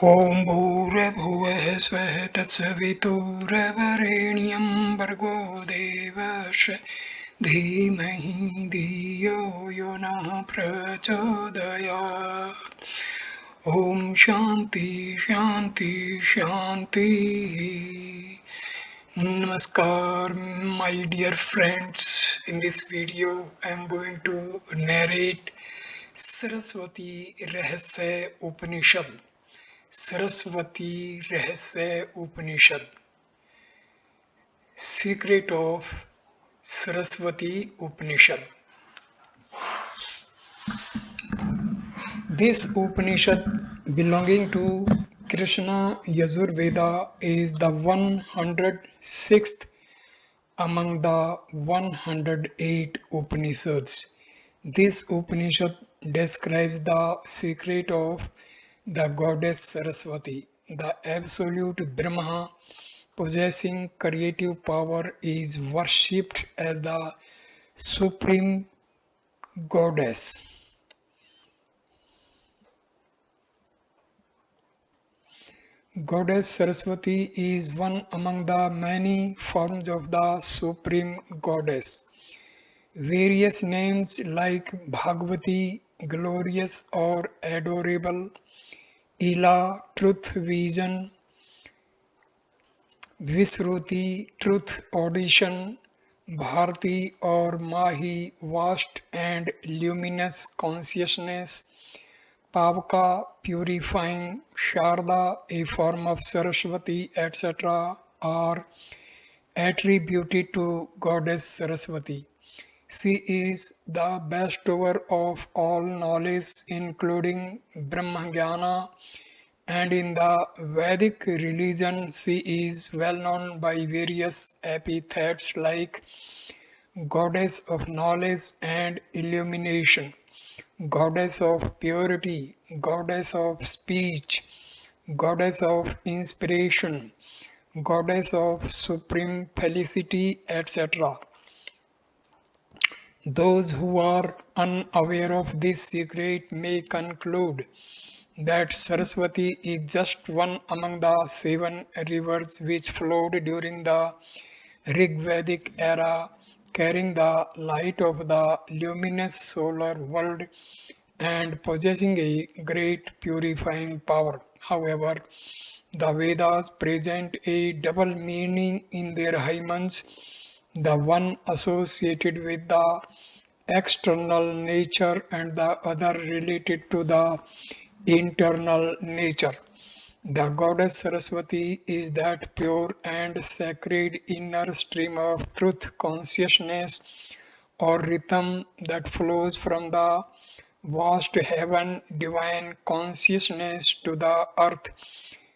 ॐ भूर्भुवः स्वः तत्सवितुर्वरेण्यं भर्गो देवस्य धीमहि धियो यो नः प्रचोदयात्। ॐ शान्ति शान्ति शान्तिः. Namaskar, my dear friends. In this video, I am going to narrate Sarasvati Rahasya Upanishad. Sarasvati Rahasya Upanishad. Secret of Sarasvati Upanishad. This Upanishad belonging to Krishna Yajurveda is the 106th among the 108 Upanishads. This Upanishad describes the secret of the goddess Sarasvati, the absolute Brahma possessing creative power is worshipped as the supreme goddess. Goddess Saraswati is one among the many forms of the supreme goddess. Various names like Bhagavati, glorious or adorable, Ila, truth vision, Visruti, truth audition, Bharti or Mahi, vast and luminous consciousness, Pavaka, purifying, Sharda, a form of Saraswati, etc., are attributed to Goddess Saraswati. She is the bestower of all knowledge, including Brahmajnana, and in the Vedic religion she is well known by various epithets like Goddess of Knowledge and Illumination, Goddess of Purity, Goddess of Speech, Goddess of Inspiration, Goddess of Supreme Felicity, etc. Those who are unaware of this secret may conclude that Saraswati is just one among the 7 rivers which flowed during the Rigvedic era, carrying the light of the luminous solar world and possessing a great purifying power. However, the Vedas present a double meaning in their hymns, the one associated with the external nature and the other related to the internal nature. The goddess Saraswati is that pure and sacred inner stream of truth consciousness or rhythm that flows from the vast heaven divine consciousness to the earth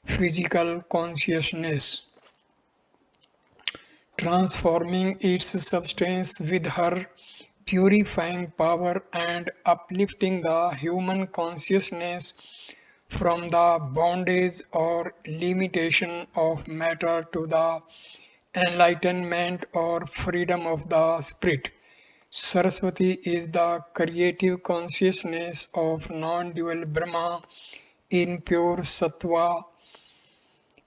physical consciousness, transforming its substance with her purifying power and uplifting the human consciousness from the bondage or limitation of matter to the enlightenment or freedom of the spirit. Saraswati is the creative consciousness of non-dual Brahma in pure sattva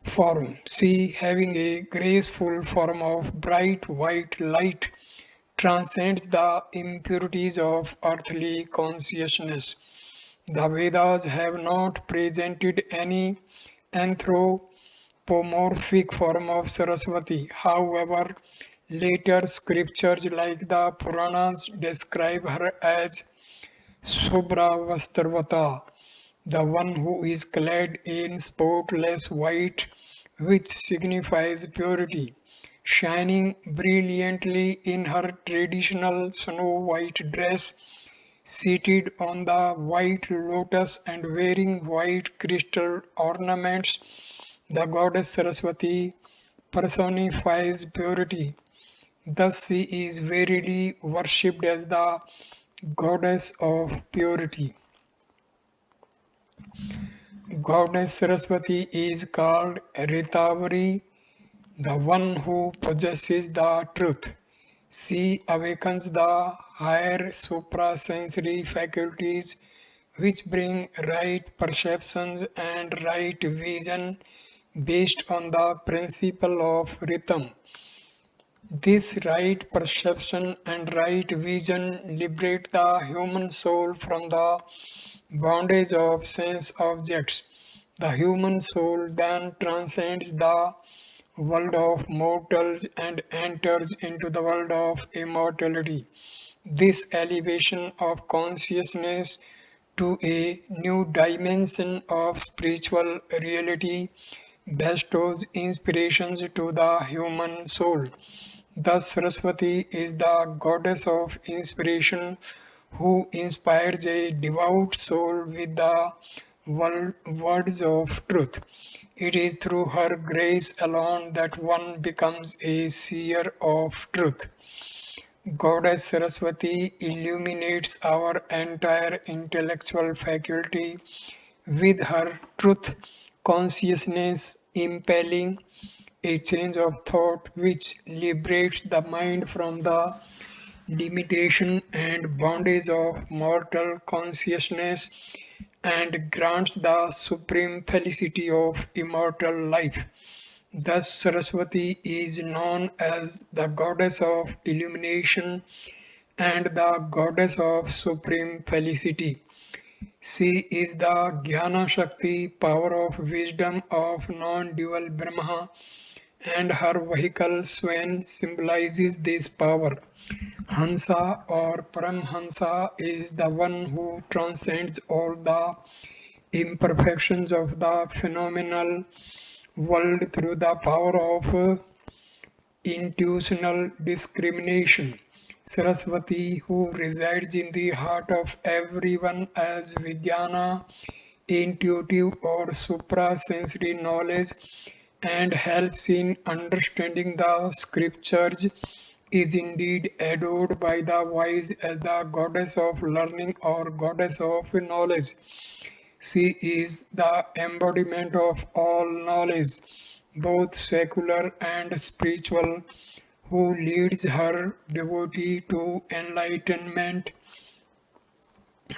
form. She, having a graceful form of bright white light, transcends the impurities of earthly consciousness. The Vedas have not presented any anthropomorphic form of Saraswati. However, later scriptures like the Puranas describe her as Subhravastravata, the one who is clad in spotless white, which signifies purity, shining brilliantly in her traditional snow white dress, seated on the white lotus and wearing white crystal ornaments. The goddess Saraswati personifies purity. Thus, she is verily worshipped as the goddess of purity. Goddess Saraswati is called Ritavari, the one who possesses the truth. She awakens the higher suprasensory faculties which bring right perceptions and right vision based on the principle of rhythm. This right perception and right vision liberate the human soul from the bondage of sense objects. The human soul then transcends the world of mortals and enters into the world of immortality. This elevation of consciousness to a new dimension of spiritual reality bestows inspirations to the human soul. Thus, Saraswati is the goddess of inspiration who inspires a devout soul with the words of truth. It is through her grace alone that one becomes a seer of truth. Goddess Saraswati illuminates our entire intellectual faculty with her truth consciousness, impelling a change of thought which liberates the mind from the limitation and bondage of mortal consciousness and grants the supreme felicity of immortal life. Thus, Saraswati is known as the goddess of illumination and the goddess of supreme felicity. She is the Jnana Shakti, power of wisdom of non dual Brahma, and her vehicle swan symbolizes this power. Hansa or Paramhansa is the one who transcends all the imperfections of the phenomenal world through the power of intuitional discrimination. Saraswati, who resides in the heart of everyone as Vijnana, intuitive or suprasensory knowledge, and helps in understanding the scriptures, is indeed adored by the wise as the goddess of learning or goddess of knowledge. She is the embodiment of all knowledge, both secular and spiritual, who leads her devotee to enlightenment.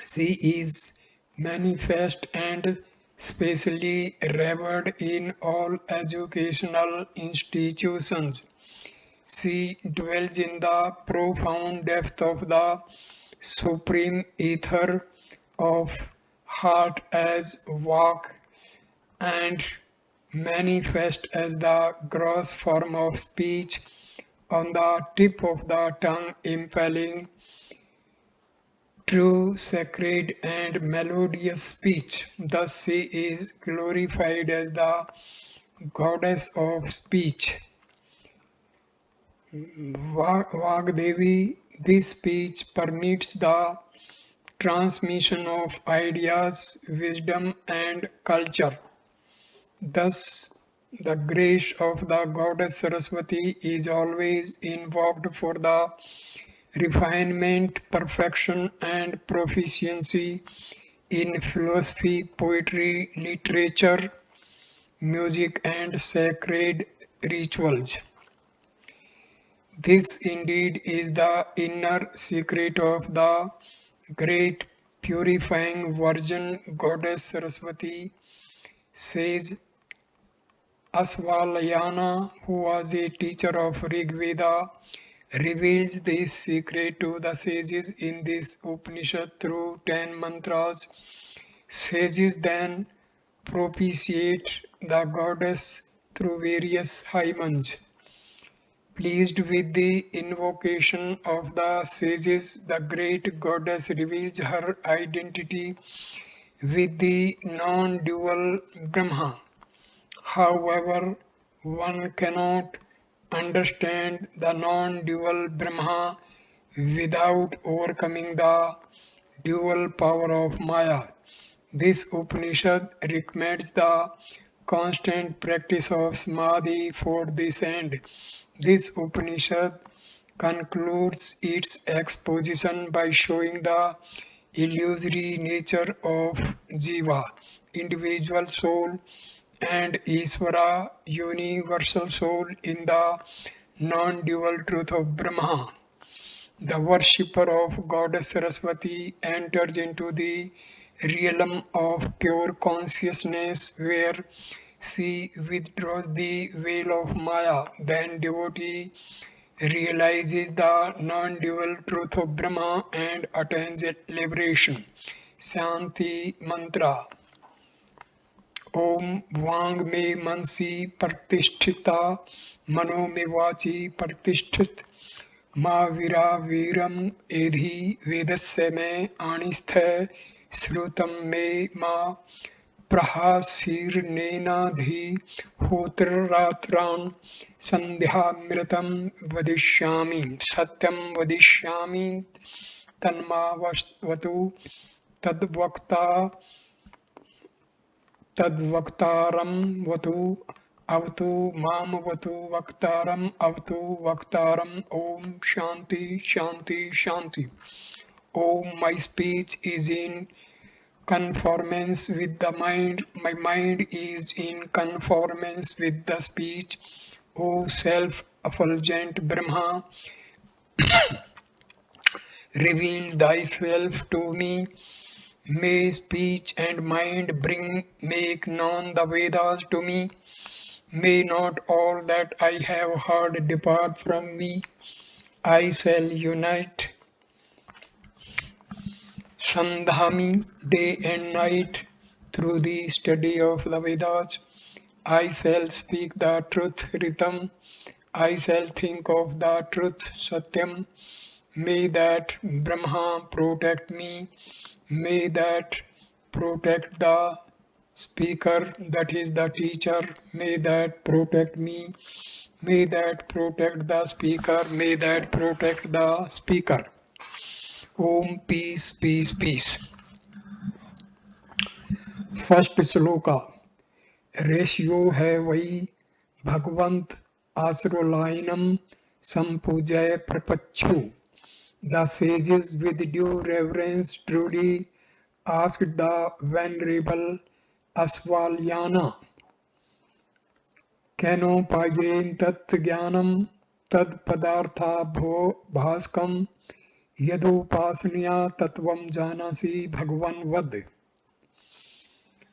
She is manifest and specially revered in all educational institutions. She dwells in the profound depth of the supreme ether of heart as Vak and manifest as the gross form of speech on the tip of the tongue, impelling true, sacred, and melodious speech. Thus, she is glorified as the goddess of speech. Vagdevi, this speech permits the transmission of ideas, wisdom, and culture. Thus, the grace of the goddess Saraswati is always invoked for the refinement, perfection, and proficiency in philosophy, poetry, literature, music, and sacred rituals. This indeed is the inner secret of the great purifying virgin goddess Saraswati, says Asvalayana, who was a teacher of Rig Veda, reveals this secret to the sages in this Upanishad through 10 mantras. Sages then propitiate the goddess through various hymns. Pleased with the invocation of the sages, the great goddess reveals her identity with the non-dual Brahma. However, one cannot understand the non-dual Brahma without overcoming the dual power of Maya. This Upanishad recommends the constant practice of Samadhi for this end. This Upanishad concludes its exposition by showing the illusory nature of Jiva, individual soul, and Isvara, universal soul, in the non-dual truth of Brahma. The worshipper of Goddess Saraswati enters into the realm of pure consciousness where she withdraws the veil of Maya. Then devotee realizes the non-dual truth of Brahma and attains liberation. Shanti Mantra. ओम वांग में मनसी प्रतिष्ठिता मनो में वाची प्रतिष्ठित माँ वीरा वीरम एधि वेदस्य में आणिस्थ श्रुतम में माँ प्रहासीर्नेनाधि होत्ररात्रान् संध्यामृतं वदिष्यामि सत्यं वदिष्यामि तन्मावतु तद्वक्ता तद्वक्तारं वतु अवतु मामवतु वक्तारम अवतु वक्तारम ओम शांति शांति शांति ओम my speech is in conformance with the mind, my mind is in conformance with the speech. O self-effulgent Brahma, reveal thyself to me. May speech and mind make known the Vedas to me. May not all that I have heard depart from me. I shall unite Sandhami day and night through the study of the Vedas. I shall speak the truth Ritam. I shall think of the truth Satyam. May that Brahma protect me. May that protect the speaker, that is the teacher. May that protect me. May that protect the speaker. May that protect the speaker. Om peace, peace, peace. First sloka. Ratio है वही भगवंत आश्रलायनम संपूजय प्रपच्छु. The sages with due reverence truly asked the venerable Asvalyana, Kenopayen tat jnanam tad padartha bho bhaskam yadupasanya tatvam janasi bhagwan vad.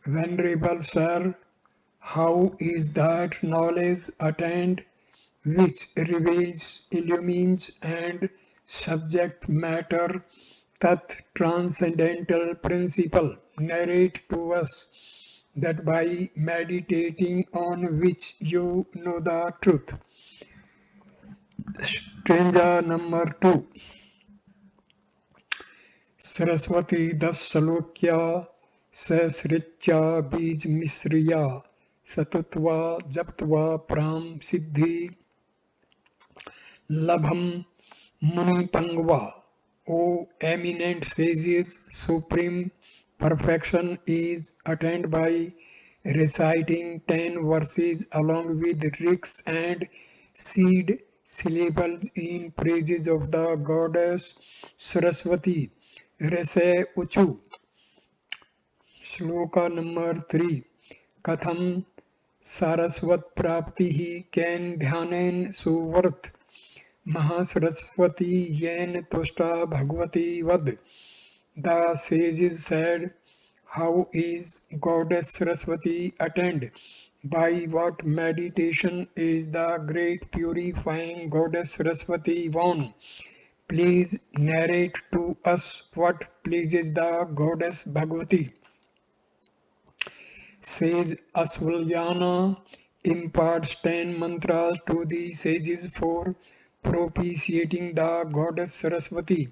Venerable Sir, how is that knowledge attained which reveals, illumines and subject matter, that transcendental principle? Narrate to us that by meditating on which you know the truth. Stranger number 2. Sarasvati das salokya sasricha bij misriya satutva japtva pram siddhi labham Muni Pangva. O eminent sages, supreme perfection is attained by reciting 10 verses along with rigs and seed syllables in praises of the goddess Sarasvati. Rese Uchu. Shloka number 3. Katham Sarasvat Prapti Ken Dhyanen Suvarth Mahasaraswati yen tosta bhagavati vad. The sages said, how is goddess Saraswati attained? By what meditation is the great purifying goddess Saraswati won? Please narrate to us what pleases the goddess Bhagavati. Says Asvalyana imparts 10 mantras to the sages for propitiating the goddess Saraswati.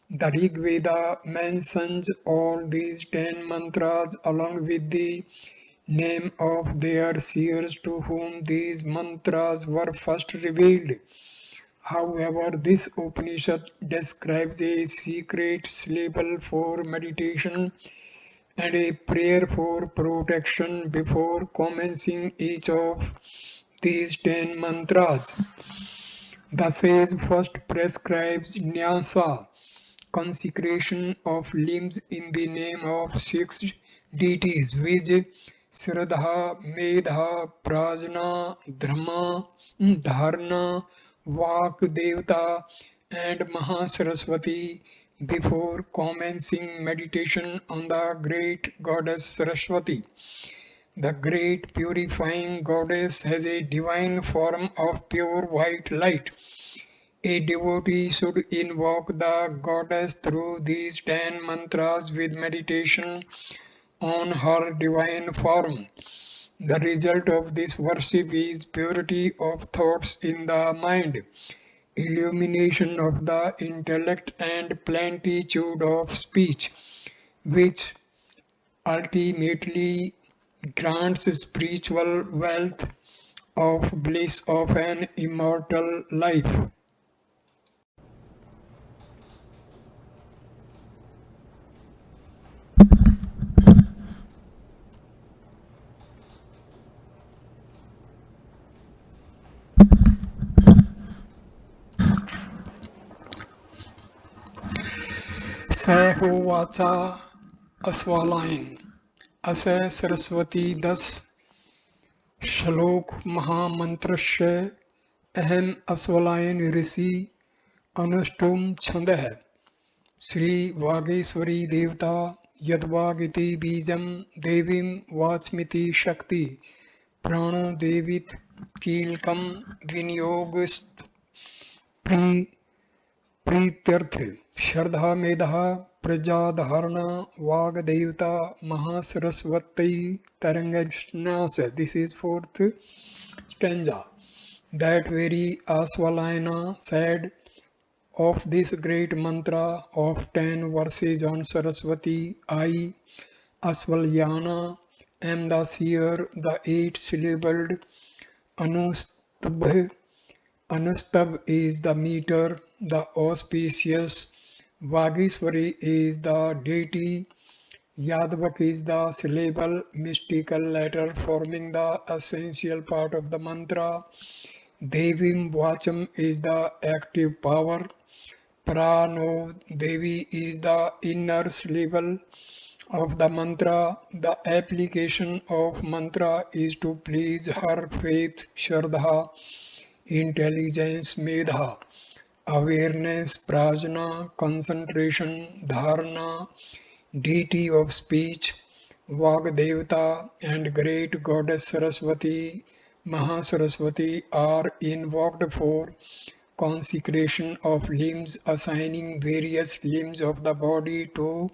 The Rig Veda mentions all these 10 mantras along with the name of their seers to whom these mantras were first revealed. However, this Upanishad describes a secret syllable for meditation and a prayer for protection before commencing each of these 10 mantras. The sage first prescribes nyasa, consecration of limbs in the name of 6 deities, which Shraddha, Medha, Prajna, Dharma, Dharna, Vak Devata and Mahasaraswati, before commencing meditation on the great goddess Sarasvati. The great purifying goddess has a divine form of pure white light. A devotee should invoke the goddess through these 10 mantras with meditation on her divine form. The result of this worship is purity of thoughts in the mind, illumination of the intellect, and plenitude of speech, which ultimately grants spiritual wealth of bliss of an immortal life. सहोवाचा अस्वालायन अस सरस्वती 10 श्लोक महामंत्रस्य अहम अस्वलायन ऋषि अनुष्टुम छंदः श्री वागेश्वरी देवता यद्वागिति बीजम देवीं वाच्मिति शक्ति प्राणदेवीत कीलकम विनियोग प्रीत्यर्थ श्रद्धा मेधा प्रजाधारणा वागदेवता Mahasaraswati तरंगन्यास. This is fourth stanza. That very Aswalayana said of this great mantra of 10 verses on Saraswati, I, Aswalyana, am the seer, the 8-syllabled Anustabh. Anustabh is the meter, the auspicious. Vagishwari is the deity. Yadvak is the syllable, mystical letter forming the essential part of the mantra. Devim Vacham is the active power. Prano Devi is the inner syllable of the mantra. The application of mantra is to please her faith, Shraddha, intelligence, Medha, awareness, prajna, concentration, dharana, deity of speech, Vagdevata, and great goddess Saraswati, Mahasaraswati are invoked for consecration of limbs, assigning various limbs of the body to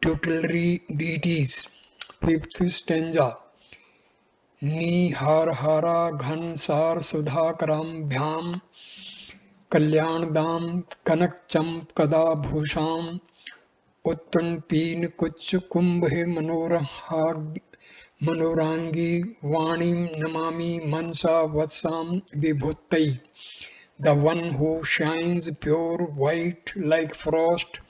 tutelary deities. Fifth stanza. निहारहारा Ghansar सुधाकराभ्याम कल्याणदाम कनकचंपकदा भूषाम उत्तुंगपीन Cooch Kumbhe मनोरांगी वाणीं Namami Mansa वत्साम विभूतै. The one who shines pure white like frost,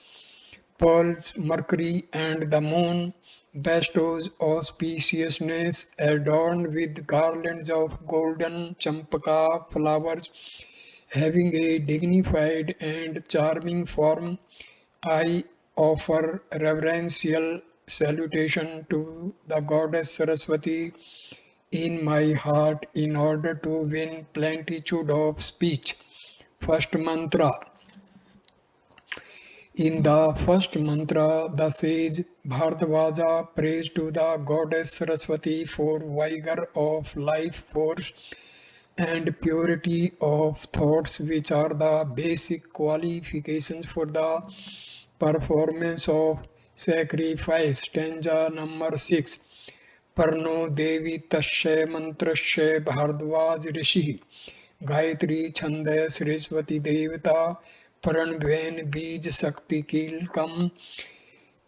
pearls, mercury, and the moon, bestows auspiciousness adorned with garlands of golden champaka flowers, having a dignified and charming form. I offer reverential salutation to the goddess Saraswati in my heart in order to win plenitude of speech. First mantra. In the first mantra, the sage Bhardvaja prays to the goddess Saraswati for vigor of life force and purity of thoughts, which are the basic qualifications for the performance of sacrifice. Stanza number 6. Parno Devi Tashe Mantrashe Bhardvaj Rishi Gayatri Chande Saraswati Devata Paranveen Bij Sakti Kilkam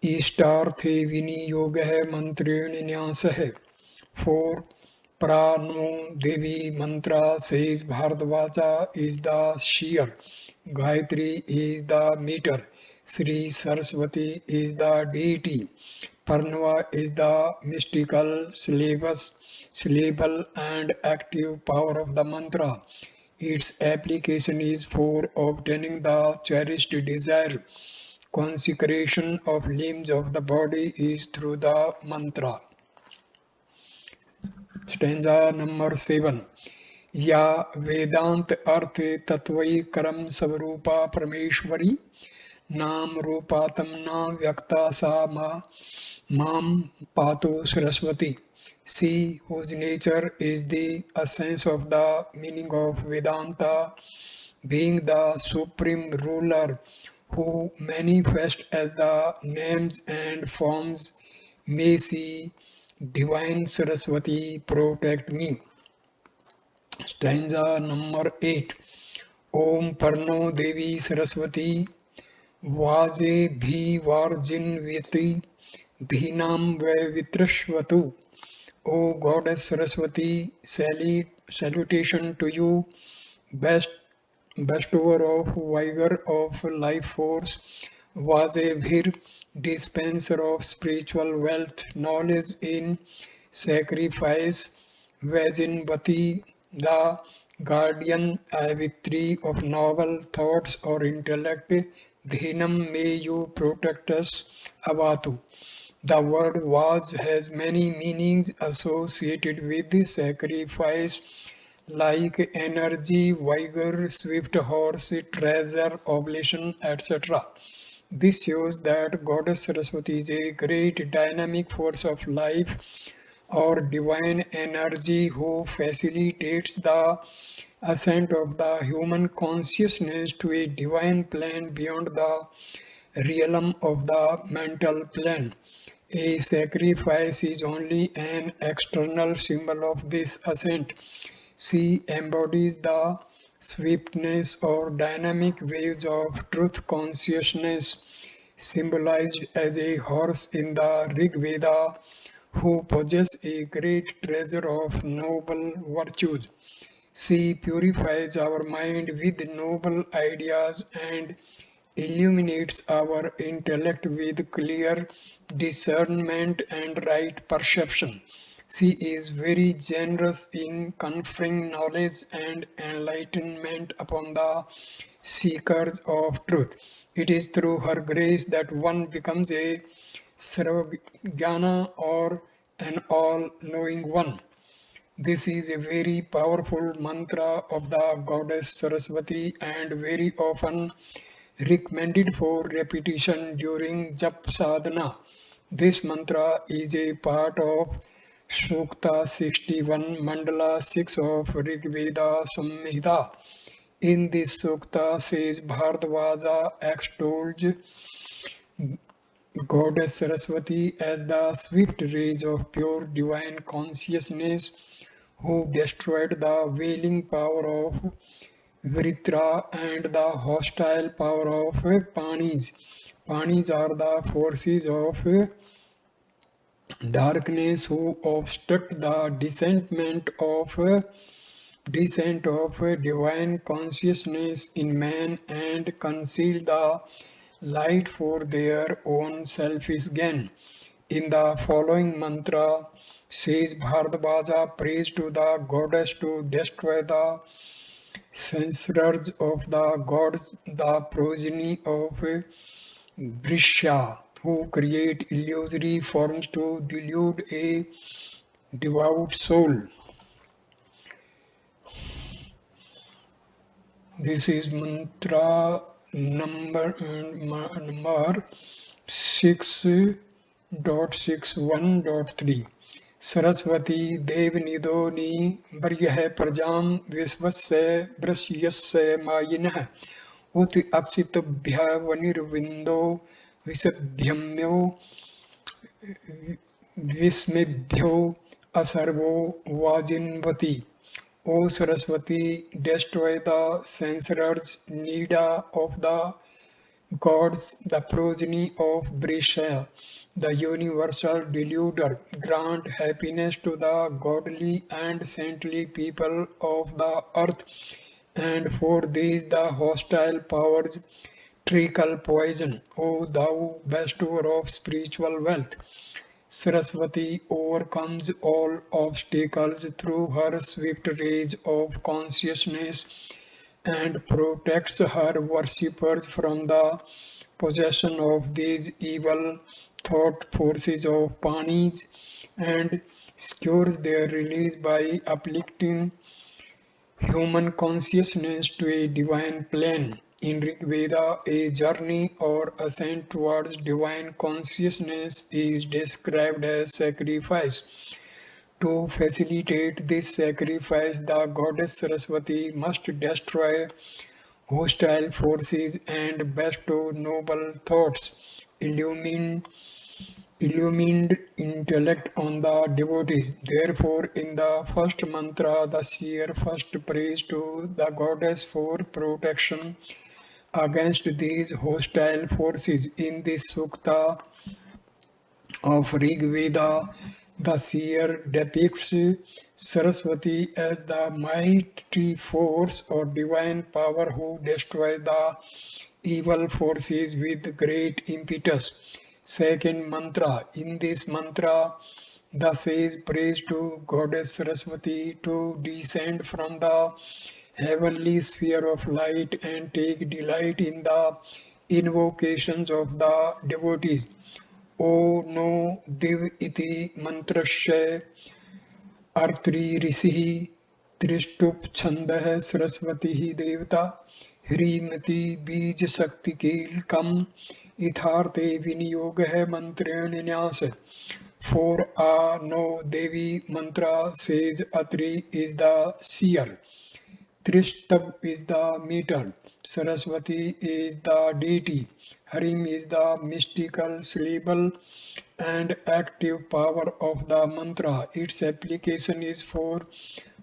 Ishtarthe Viniyog hai Mantrin Nyas hai. 4. Prano Devi Mantra says Bhardvaja is the seer, Gayatri is the meter, Sri Saraswati is the deity, Parnava is the mystical syllable and active power of the mantra. Its application is for obtaining the cherished desire. Consecration of limbs of the body is through the mantra. Stanza number 7. या वेदांत अर्थ तत्वई करम स्वरूपा परमेश्वरी Nam Rupatam Na Vyakta Sa Mam Patu Sarasvati. She whose nature is the essence of the meaning of Vedanta, being the supreme ruler who manifests as the names and forms, may she, Divine Saraswati, protect me. Stanza number 8. Om Parno Devi Saraswati Vaje Bhi Varjinviti Dhinam Vitrashvatu. O Goddess Saraswati, salutation to you, best bestower of vigor of life force, was a vir dispenser of spiritual wealth, knowledge in sacrifice, Vajinvati, the guardian Savitri of noble thoughts or intellect, Dhinam, may you protect us, Avatu. The word was has many meanings associated with sacrifice like energy, vigor, swift horse, treasure, oblation, etc. This shows that Goddess Saraswati is a great dynamic force of life or divine energy who facilitates the ascent of the human consciousness to a divine plane beyond the realm of the mental plane. A sacrifice is only an external symbol of this ascent. She embodies the swiftness or dynamic waves of truth consciousness, symbolized as a horse in the Rig Veda, who possesses a great treasure of noble virtues. She purifies our mind with noble ideas and illuminates our intellect with clear discernment and right perception. She is very generous in conferring knowledge and enlightenment upon the seekers of truth. It is through her grace that one becomes a Sarvajnana or an all knowing one. This is a very powerful mantra of the goddess Saraswati and very often recommended for repetition during Jap Sadhana. This mantra is a part of Sukta 61 Mandala 6 of Rigveda Samhita. In this Sukta says Bharadvaja extols Goddess Saraswati as the swift rays of pure divine consciousness who destroyed the wailing power of Vritra and the hostile power of Panis. Panis are the forces of darkness who obstruct the descent of divine consciousness in man and conceal the light for their own selfish gain. In the following mantra, says Bharadvaja prays to the goddess to destroy the censorers of the gods, the progeny of Brisha, who create illusory forms to delude a devout soul. This is mantra number 6.61.3. Saraswati देवनिधोनि वर्यः प्रजां विश्वस्य वृष्यस्य मायिनः उत अक्षितभ्यवनिर्विन्दो विशद्भ्यम्यो विस्मेभ्यो असर्वो वाजिन्वति. O Saraswati, destroy the censorers, Nida of the gods, the progeny of Brisha, the universal deluder. Grant happiness to the godly and saintly people of the earth, and for these the hostile powers trickle poison. O thou bestower of spiritual wealth, Saraswati overcomes all obstacles through her swift rays of consciousness and protects her worshippers from the possession of these evil thought forces of Panis and secures their release by uplifting human consciousness to a divine plane. In Rig Veda, a journey or ascent towards divine consciousness is described as sacrifice. To facilitate this sacrifice, the goddess Saraswati must destroy hostile forces and bestow noble thoughts, illumined illumined intellect on the devotees. Therefore, in the first mantra, the seer first prays to the goddess for protection against these hostile forces. In this sukta of Rig Veda, the seer depicts Saraswati as the mighty force or divine power who destroys the evil forces with great impetus. Second mantra. In this mantra, the sage prays to Goddess Saraswati to descend from the heavenly sphere of light and take delight in the invocations of the devotees. O no div iti mantrasya अर्त्री ऋषिः त्रिष्टुप छन्दः सरस्वती देवता ह्रीमती बीजशक्तिकीलकम् यथार्थे विनियोगः मंत्रेण न्यास. For a no Devi mantra says Atri is the seer, Trishtab is the meter, Saraswati is the deity, Harim is the mystical syllable and active power of the mantra. Its application is for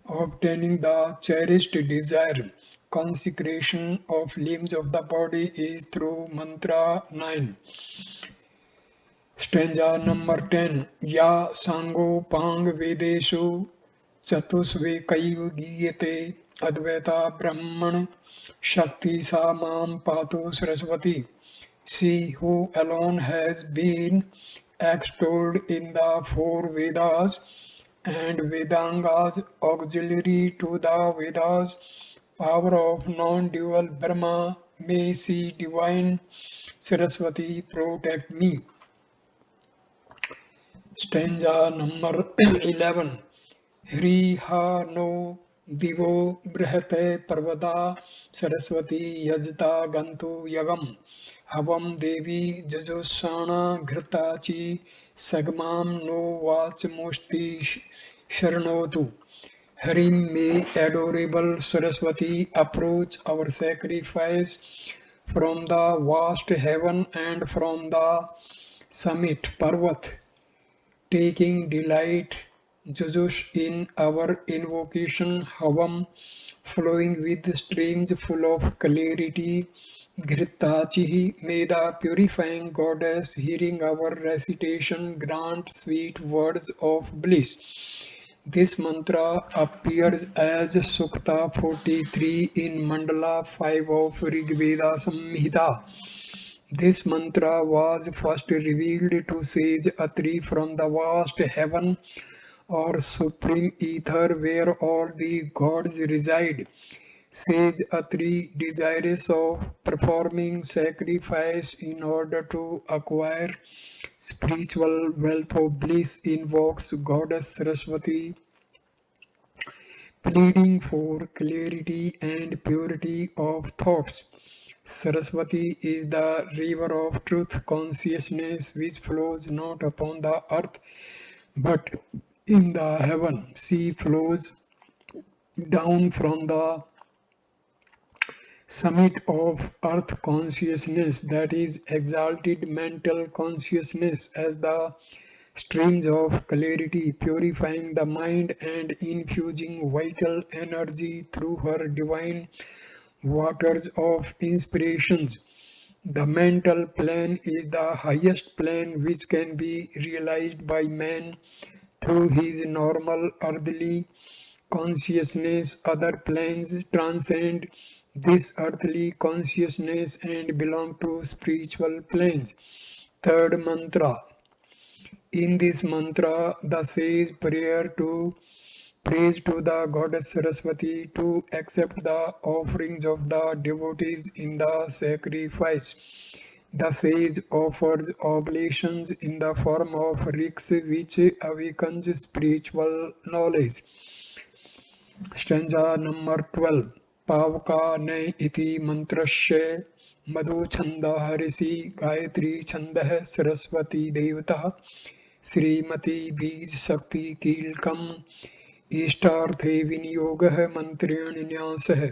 obtaining the cherished desire. Consecration of limbs of the body is through mantra 9. Stanza number 10. Ya Sango Pang Vedeshu Chatusvekaiv Giyate Advaita Brahman Shakti Sa Mam Patu Saraswati. She who alone has been extolled in the four Vedas and Vedangas auxiliary to the Vedas, power of non-dual Brahma, may she divine Saraswati protect me. Stanza number 11. Hriha no divo brihate parvada Saraswati yajta gantu yagam havam devi jajusana ghritachi sagmam no vachamusti sharnotu. Harim, may adorable Saraswati approach our sacrifice from the vast heaven and from the summit Parvat, taking delight Jujush in our invocation Havam, flowing with streams full of clarity. Ghritachihi, may the purifying goddess hearing our recitation grant sweet words of bliss. This mantra appears as Sukta 43 in Mandala 5 of Rigveda Samhita. This mantra was first revealed to sage Atri from the vast heaven or supreme ether where all the gods reside. Sage Atri, desirous of performing sacrifice in order to acquire spiritual wealth of bliss, invokes Goddess Saraswati, pleading for clarity and purity of thoughts. Saraswati is the river of truth consciousness which flows not upon the earth but in the heaven. She flows down from the summit of earth consciousness, that is exalted mental consciousness, as the streams of clarity, purifying the mind and infusing vital energy through her divine waters of inspirations. The mental plane is the highest plane which can be realized by man through his normal earthly consciousness. Other planes transcend this earthly consciousness and belong to spiritual planes. Third mantra. In this mantra, the sage prays to the goddess Saraswati to accept the offerings of the devotees in the sacrifice. The sage offers oblations in the form of riks which awakens spiritual knowledge. Stanza number 12. पावका नय इति मंत्रस्य मधु छंदः ऋषि गायत्री छंदः सरस्वती देवता श्रीमती बीज शक्ति कीलकम इष्टार्थे विनियोगः मंत्रेण न्यासः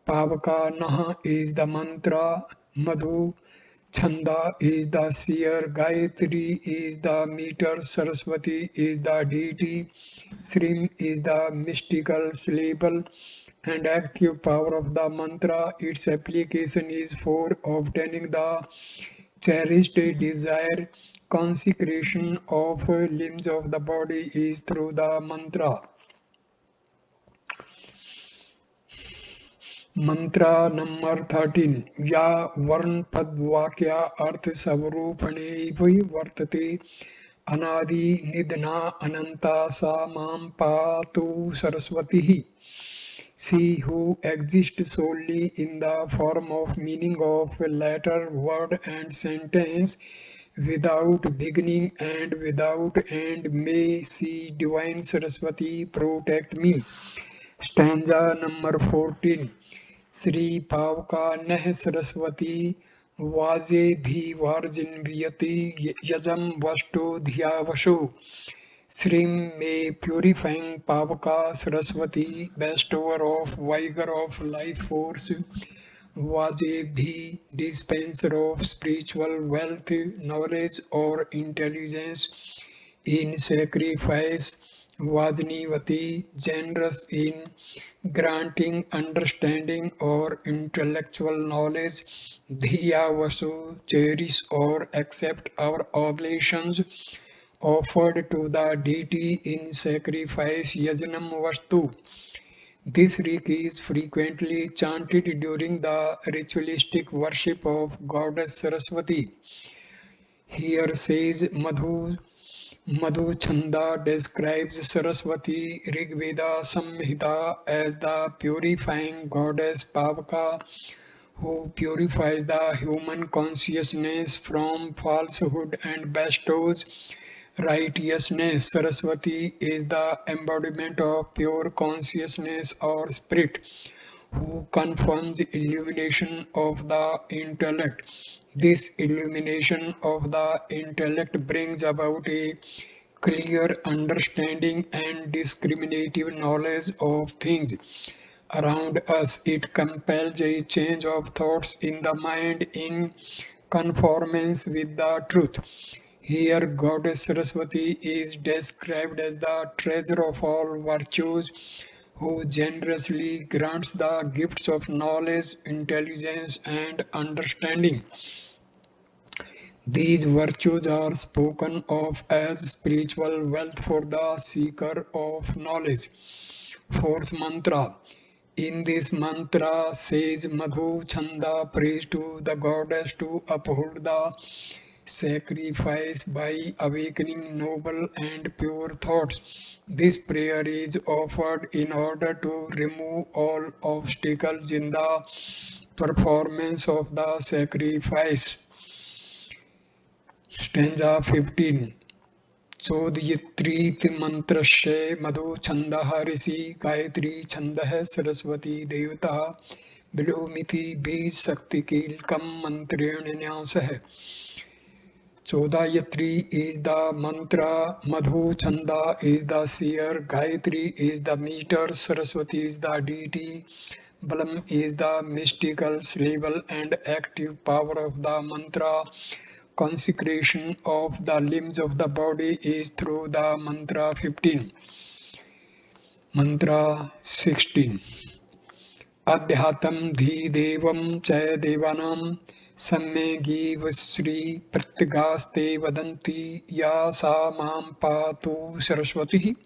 पावका नः is the mantra, madhu chanda is the seer, gayatri is the meter, saraswati is the deity, Srim is the mystical syllable and active power of the mantra. Its application is for obtaining the cherished desire. Consecration of limbs of the body is through the mantra. मंत्र number 13 या वर्ण पद वाक्य अर्थ स्वरूपणे वर्तते अनादि निधना अनंता सा मां पातु Saraswati she who exists solely in the form of meaning of letter word and sentence without beginning and without end, may she divine Saraswati protect me. Stanza number 14 Shri पावका नह सरस्वती वाजे भी वार्जिन्वियति यजम वष्टो धिया वशो श्रीम में प्यूरिफाइंग पावका Saraswati bestower of vigor of life force वाजे भी dispenser of spiritual wealth knowledge or intelligence in sacrifice Vajnivati generous in granting understanding or intellectual knowledge, Dhiya Vasu cherish or accept our oblations offered to the deity in sacrifice Yajnam Vastu. This rik is frequently chanted during the ritualistic worship of goddess Saraswati. Here says Madhu Chanda describes Saraswati Rigveda Samhita as the purifying goddess Pavaka who purifies the human consciousness from falsehood and bestows righteousness. Saraswati is the embodiment of pure consciousness or spirit who confirms illumination of the intellect. This illumination of the intellect brings about a clear understanding and discriminative knowledge of things around us. It compels a change of thoughts in the mind in conformance with the truth. Here, Goddess Saraswati is described as the treasure of all virtues who generously grants the gifts of knowledge, intelligence, and understanding. These virtues are spoken of as spiritual wealth for the seeker of knowledge. Fourth mantra. In this mantra says Madhu Chanda prays to the goddess to uphold the sacrifice by awakening noble and pure thoughts. This prayer is offered in order to remove all obstacles in the performance of the sacrifice. Stanza 15 चोदयित्रीति मंत्रस्य मधु छंदः ऋषि गायत्री छंदः सरस्वती देवता विलोमिति बीज शक्ति कीलकम मंत्रेण न्यासः Chodayatri is the mantra, Madhu Chanda is the seer, Gayatri is the meter, Saraswati is the deity, Balam is the mystical syllable and active power of the mantra. Consecration of the limbs of the body is through the mantra 15. Mantra 16. Adhyatam dhi devam chaya devanam Samme Givasri Pratyagaste Vadanti Ya Sa Mam Patu Saraswati.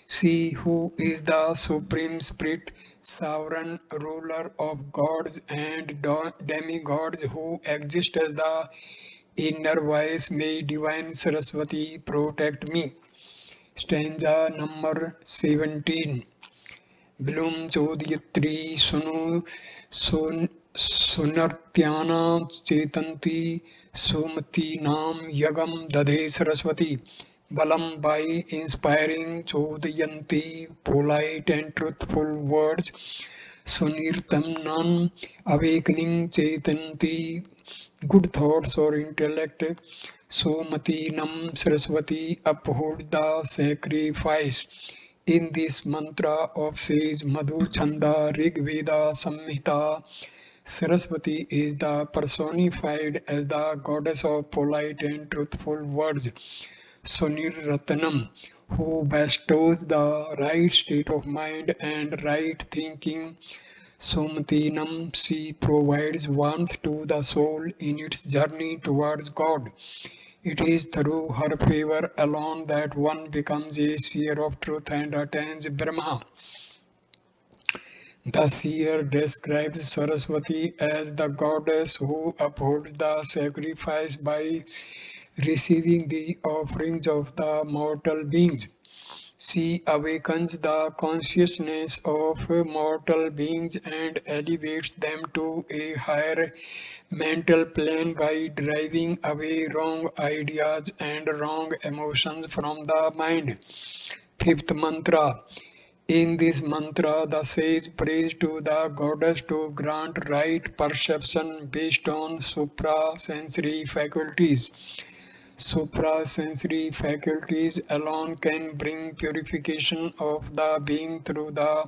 She who is the Supreme Spirit, sovereign ruler of gods and demigods who exist as the inner voice, may divine Saraswati protect me. Stanza number 17. Bilum Chodayatri Sunartyana Chetanti Sumati Nam Yagam Dade Saraswati. Balam by inspiring Chodayanti polite and truthful words. Sunirtam non-awakening Chetanti, good thoughts or intellect. Somatinam Saraswati upholds the sacrifice. In this mantra of sage Madhu Chanda Rig Veda Samhita, Saraswati is the personified as the goddess of polite and truthful words. Sonirratnam, who bestows the right state of mind and right thinking. Somatinam, she provides warmth to the soul in its journey towards God. It is through her favor alone that one becomes a seer of truth and attains Brahma. The seer describes Saraswati as the goddess who upholds the sacrifice by receiving the offerings of the mortal beings. She awakens the consciousness of mortal beings and elevates them to a higher mental plane by driving away wrong ideas and wrong emotions from the mind. Fifth mantra. In this mantra, the sage prays to the goddess to grant right perception based on suprasensory faculties. Suprasensory faculties alone can bring purification of the being through the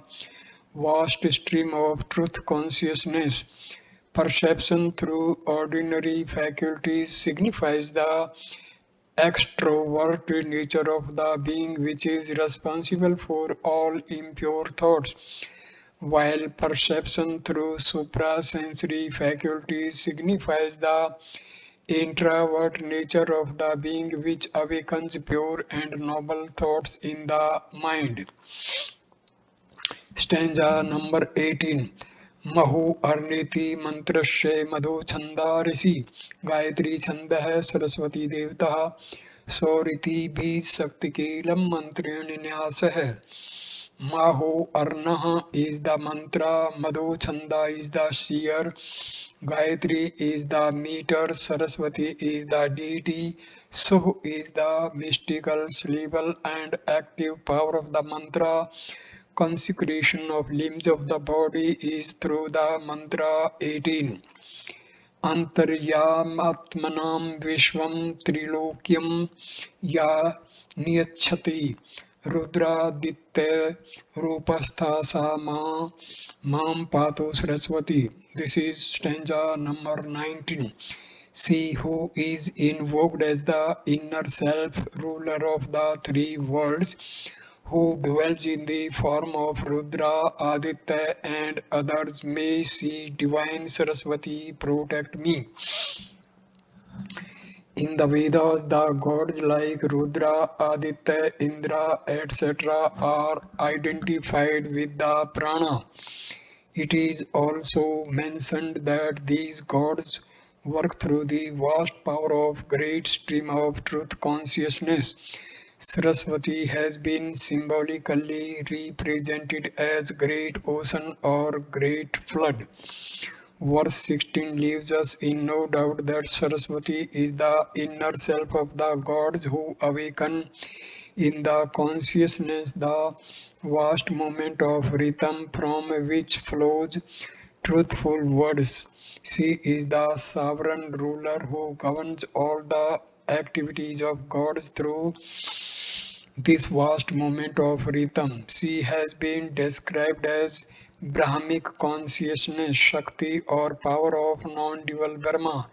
vast stream of truth consciousness. Perception through ordinary faculties signifies the extrovert nature of the being which is responsible for all impure thoughts, while perception through suprasensory faculties signifies the introvert nature of the being which awakens pure and noble thoughts in the mind. Stanza number 18. Mahu अर्नेति मंत्रस्य मधु छंदा ऋषि गायत्री छंद है सरस्वती देवता सौरिति बीज शक्ति कीलम मंत्रेण न्यास है. Mahu Arnaha is the mantra, Madhu Chanda is the seer, Gayatri is the meter, Saraswati is the deity, Suh is the mystical, cerebral and active power of the mantra. Consecration of limbs of the body is through the mantra 18. Antaryamatmanam Vishwam Trilokyam Ya Niyachati Rudraditya Rupastha Sama Mam Pato Saraswati. This is stanza number 19. She who is invoked as the inner self, ruler of the three worlds, who dwells in the form of Rudra, Aditya and others, may she divine Saraswati protect me. In the Vedas, the gods like Rudra, Aditya, Indra, etc. are identified with the prana. It is also mentioned that these gods work through the vast power of great stream of truth consciousness. Saraswati has been symbolically represented as great ocean or great flood. Verse 16 leaves us in no doubt that Saraswati is the inner self of the gods who awaken in the consciousness the vast moment of rhythm from which flows truthful words. She is the sovereign ruler who governs all the activities of gods through this vast moment of rhythm. She has been described as Brahmic consciousness, Shakti or power of non-dual Brahma.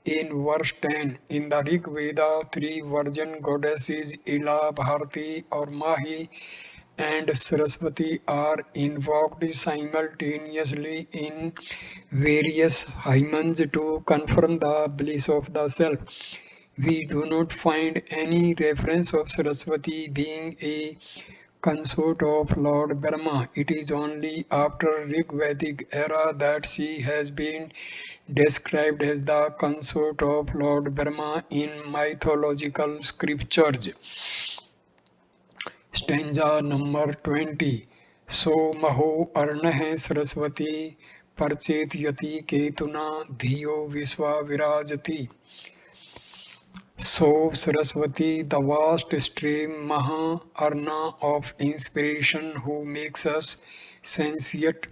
In verse 10, in the Rig Veda, three virgin goddesses Ila, Bharati or Mahi and Saraswati are invoked simultaneously in various hymns to confirm the bliss of the self. We do not find any reference of Saraswati being a consort of Lord Brahma. It is only after Rig Vedic era that she has been described as the consort of Lord Brahma in mythological scriptures. Stanza number 20. So Maho Arnahe Saraswati Parchet Yati Ketuna Dhiyo Viswa Virajati. So Saraswati, the vast stream Maha Arna of inspiration who makes us sentient,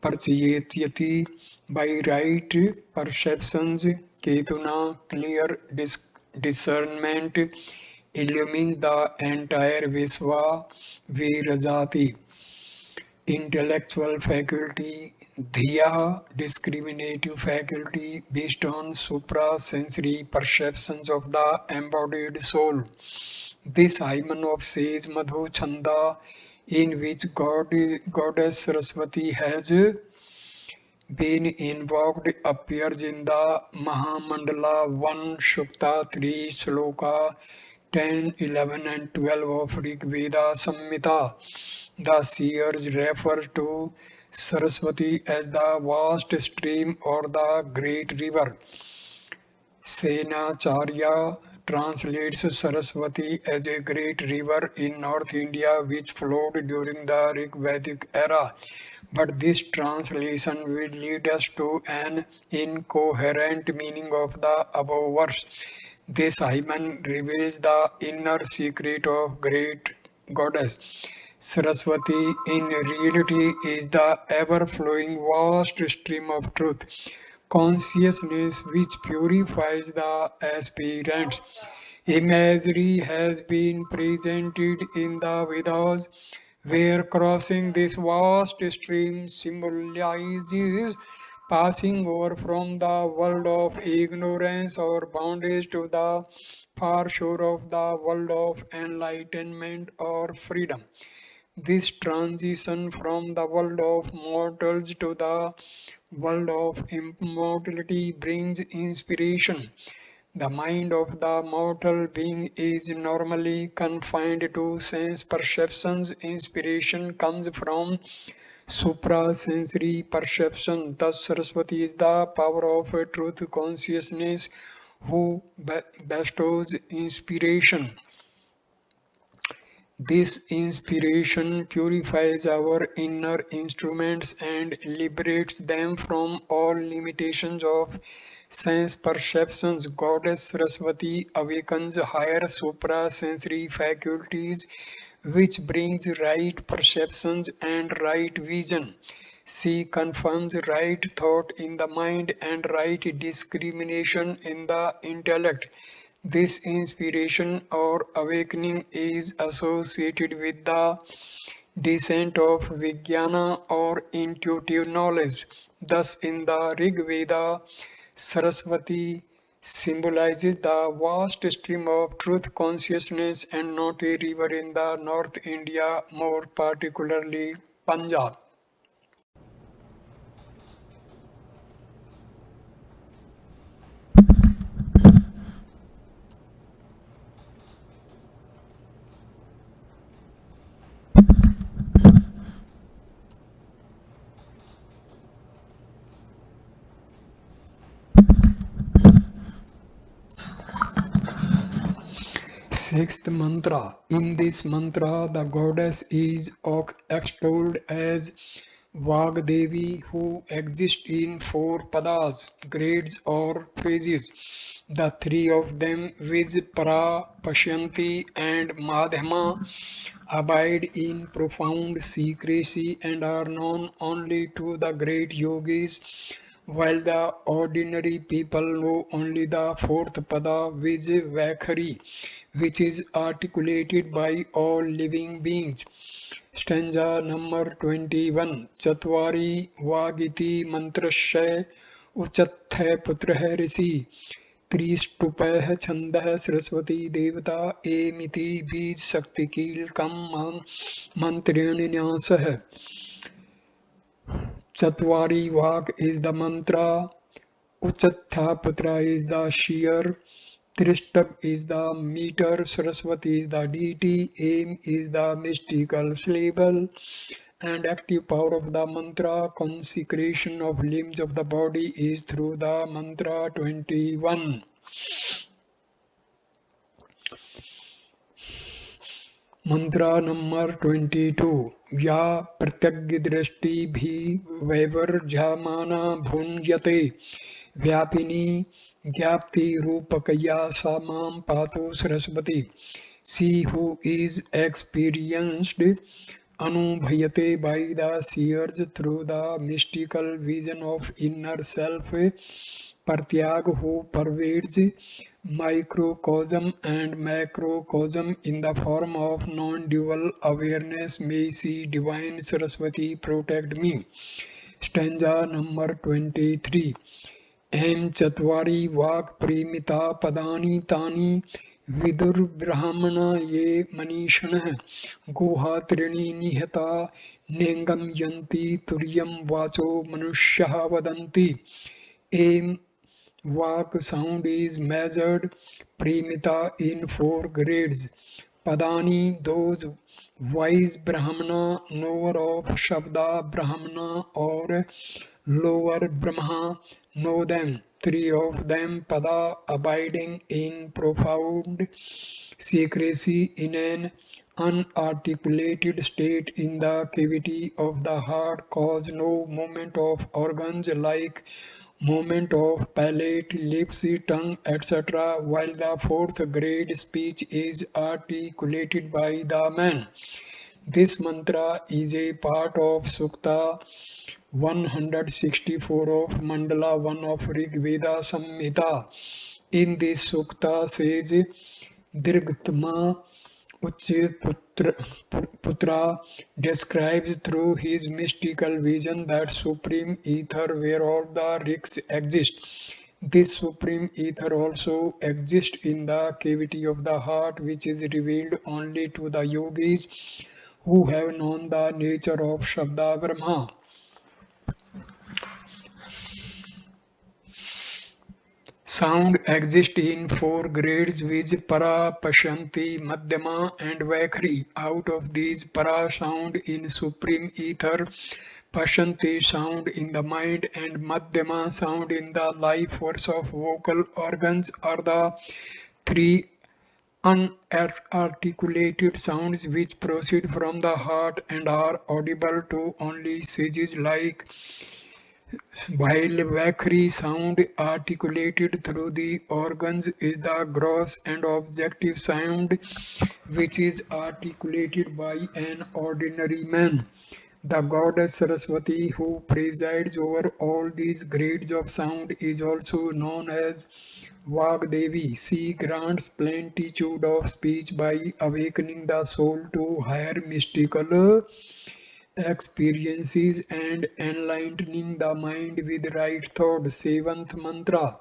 perceivati by right perceptions, Ketuna clear discernment illumines the entire Visva Virajati. Intellectual faculty, Dhiya, discriminative faculty based on supra-sensory perceptions of the embodied soul. This hymen of sage Madhu Chanda, in which Goddess Saraswati has been invoked, appears in the Mahamandala 1 Shukta 3 Shloka 10, 11 and 12 of Rig Veda Samhita. The seers refer to Saraswati as the vast stream or the great river. Senacharya translates Saraswati as a great river in North India which flowed during the Rig Vedic era. But this translation will lead us to an incoherent meaning of the above verse. This hymen reveals the inner secret of great goddess. Saraswati in reality is the ever-flowing vast stream of truth, consciousness which purifies the aspirants. Imagery has been presented in the Vedas where crossing this vast stream symbolizes passing over from the world of ignorance or bondage to the far shore of the world of enlightenment or freedom. This transition from the world of mortals to the world of immortality brings inspiration. The mind of the mortal being is normally confined to sense perceptions. Inspiration comes from suprasensory perception. Thus, Saraswati is the power of truth consciousness who bestows inspiration. This inspiration purifies our inner instruments and liberates them from all limitations of sense perceptions. Goddess Saraswati awakens higher suprasensory faculties, which brings right perceptions and right vision. She confirms right thought in the mind and right discrimination in the intellect. This inspiration or awakening is associated with the descent of Vijnana or intuitive knowledge. Thus, in the Rig Veda, Saraswati symbolizes the vast stream of truth consciousness and not a river in the North India, more particularly Punjab. Sixth mantra. In this mantra, the goddess is extolled as Vagdevi, who exists in four padas, grades or phases. The three of them, Vijpara, Pashyanti, and Madhyama, abide in profound secrecy and are known only to the great yogis, while the ordinary people know only the fourth pada, Vijvakhari, which is articulated by all living beings. Stanza number 21. Chatvari Vagiti Mantrasya Uchatthai Putrah Rishi त्रिस्तुपः छन्दः सरस्वती देवता एमिति बीज शक्ति कीलकम मंत्रेण न्यासः. Chatvari Vak is the mantra, Uchatha Putra is the shear, Trishtab is the meter, Saraswati is the deity, Aim is the mystical syllable, and active power of the mantra, consecration of limbs of the body is through the mantra 21. Mantra number 22. Ya pratyagya drishti bhi vaivarjamana bhunjate vyapini gyapti rupakaya samam patu saraswati. She who is experienced anubhayate by the seers through the mystical vision of inner self, Pratyag who pervades microcosm and macrocosm in the form of non-dual awareness. May see Divine Saraswati protect me. Stanza number 23. Em Chatvari Vak Primita Padani Tani Vidur Brahmana Ye Manishanah Guha Trini Nihata Nengam Yanti Turyam Vacho Manushyaha Vadanti. Em Vak sound is measured Primita in 4 grades. Padani, those wise Brahmana, knower of Shabda Brahmana or lower Brahma, know them. 3 of them, Pada, abiding in profound secrecy in an unarticulated state in the cavity of the heart, cause no movement of organs like movement of palate, lips, tongue, etc., while the 4th grade speech is articulated by the man. This mantra is a part of Sukta 164 of Mandala 1 of Rig Veda Samhita. In this Sukta says, Dirgtma Putra describes through his mystical vision that supreme ether where all the rigs exist. This supreme ether also exists in the cavity of the heart, which is revealed only to the yogis who have known the nature of Shabda Brahma. Sound exists in 4 grades, which Para, Pashanti, Madhyama and Vaikhari. Out of these, Para sound in supreme ether, Pashanti sound in the mind, and Madhyama sound in the life force of vocal organs are the 3 unarticulated sounds which proceed from the heart and are audible to only sages like, while Vakri sound articulated through the organs is the gross and objective sound which is articulated by an ordinary man. The goddess Saraswati, who presides over all these grades of sound, is also known as Vagdevi. She grants plenitude of speech by awakening the soul to higher mystical experiences and enlightening the mind with right thought. 7th mantra.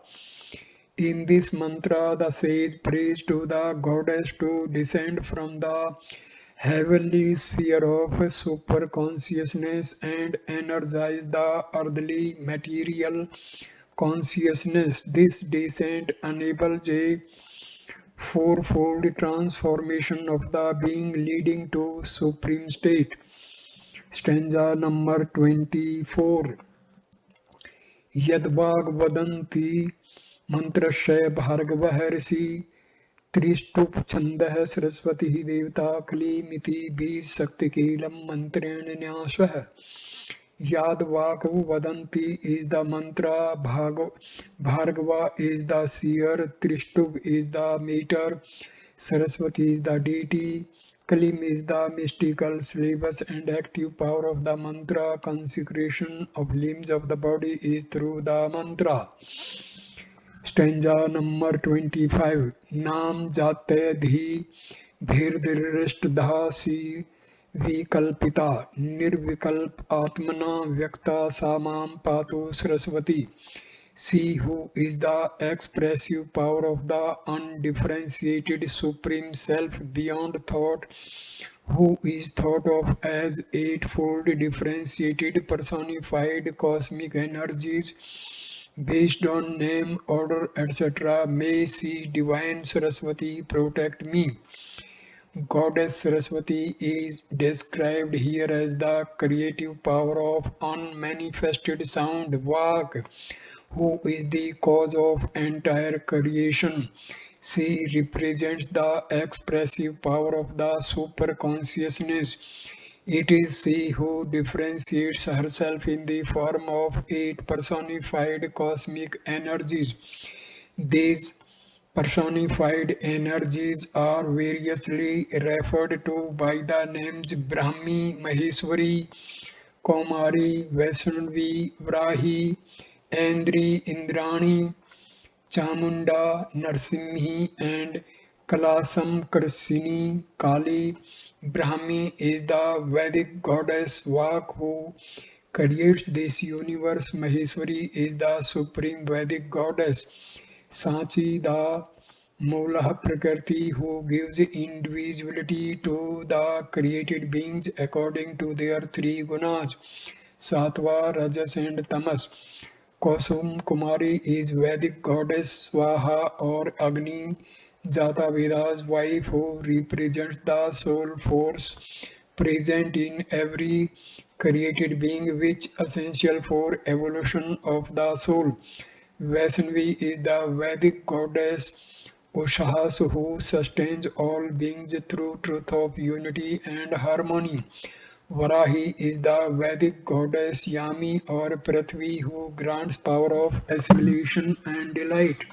In this mantra, the sage prays to the goddess to descend from the heavenly sphere of super consciousness and energize the earthly material consciousness. This descent enables a fourfold transformation of the being, leading to supreme state. Stanza number 24. Yadvag vadanti mantrashya bhargavah risi Trishtup छंदः Saraswati देवता कलीमिति बीज शक्ति कीलम मंत्रेण न्यासः. Yad Vakavu Vadanti is the mantra, Bhargava is the seer, Trishtub is the meter, Saraswati is the deity, Kalim is the mystical syllabus and active power of the mantra. Consecration of limbs of the body is through the mantra. Stanza number 25. Nam jate dhi bhirdrishtdhasi vikalpita nirvikalp atmana vyakta samam patu saraswati. She who is the expressive power of the undifferentiated supreme self beyond thought, who is thought of as eightfold differentiated personified cosmic energies based on name, order, etc. May she Divine Saraswati protect me. Goddess Saraswati is described here as the creative power of unmanifested sound, Vak, who is the cause of entire creation. She represents the expressive power of the super consciousness. It is she who differentiates herself in the form of 8 personified cosmic energies. These Personified energies are variously referred to by the names Brahmi, Maheshwari, Kaumari, Vaishnavi, Vrahi, Andri, Indrani, Chamunda, Narsimhi, and Kalasam Karsini. Kali. Brahmi is the Vedic goddess Vak who creates this universe. Maheshwari is the supreme Vedic goddess. Sachi, the Mula Prakriti, who gives individuality to the created beings according to their three gunas, Sattva, Rajas, and Tamas. Kosum Kumari is Vedic goddess Swaha or Agni, Jata Veda's wife, who represents the soul force present in every created being, which essential for evolution of the soul. Vaishnavi is the Vedic goddess Ushas who sustains all beings through truth of unity and harmony. Varahi is the Vedic goddess Yami or Prithvi who grants power of assimilation and delight.